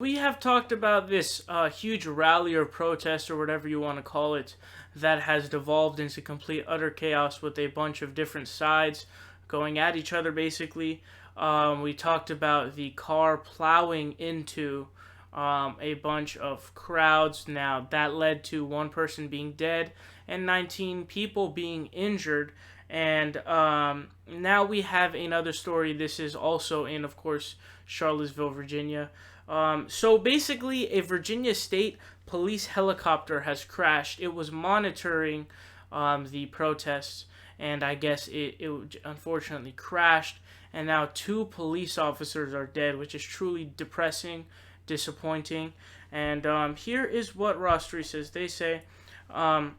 We have talked about this huge rally or protest or whatever you want to call it that has devolved into complete utter chaos with a bunch of different sides going at each other basically. We talked about the car plowing into a bunch of crowds. Now, that led to one person being dead and 19 people being injured. And now we have another story. This is also in, of course, Charlottesville, Virginia. So basically, a Virginia State police helicopter has crashed. It was monitoring the protests, and I guess it unfortunately crashed. And now two police officers are dead, which is truly depressing, disappointing. And here is what Ross 3 says. They say, a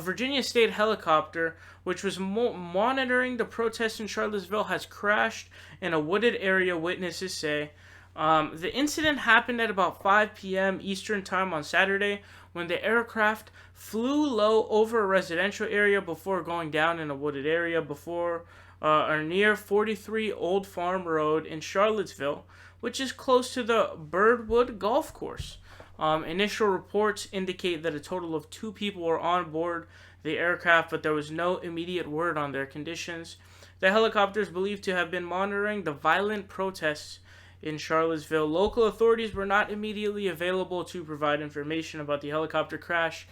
Virginia State helicopter, which was monitoring the protests in Charlottesville, has crashed in a wooded area, witnesses say. The incident happened at about 5 p.m. Eastern Time on Saturday when the aircraft flew low over a residential area before going down in a wooded area before or near 43 Old Farm Road in Charlottesville, which is close to the Birdwood Golf Course. Initial reports indicate that a total of 2 people were on board the aircraft, but there was no immediate word on their conditions. The helicopter is believed to have been monitoring the violent protests in Charlottesville. Local authorities were not immediately available to provide information about the helicopter crash.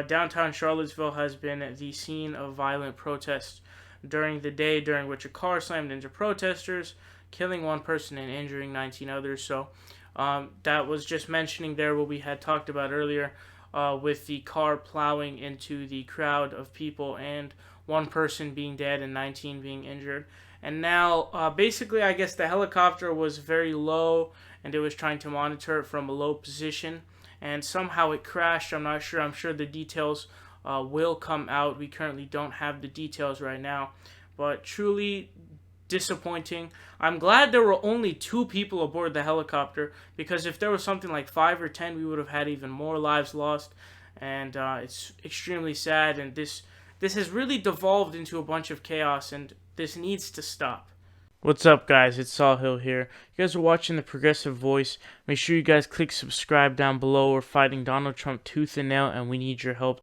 Downtown Charlottesville has been the scene of violent protests during the day, during which a car slammed into protesters, killing one person and injuring 19 others. So that was just mentioning there what we had talked about earlier with the car plowing into the crowd of people and one person being dead and 19 being injured. And now, basically, I guess the helicopter was very low and it was trying to monitor it from a low position. And somehow it crashed. I'm not sure. I'm sure the details will come out. We currently don't have the details right now. But truly disappointing. I'm glad there were only 2 people aboard the helicopter, because if there was something like 5 or 10, we would have had even more lives lost. And it's extremely sad. And this has really devolved into a bunch of chaos, and this needs to stop. What's up, guys? It's Saul Hill here. You guys are watching The Progressive Voice. Make sure you guys click subscribe down below. We're fighting Donald Trump tooth and nail, and we need your help.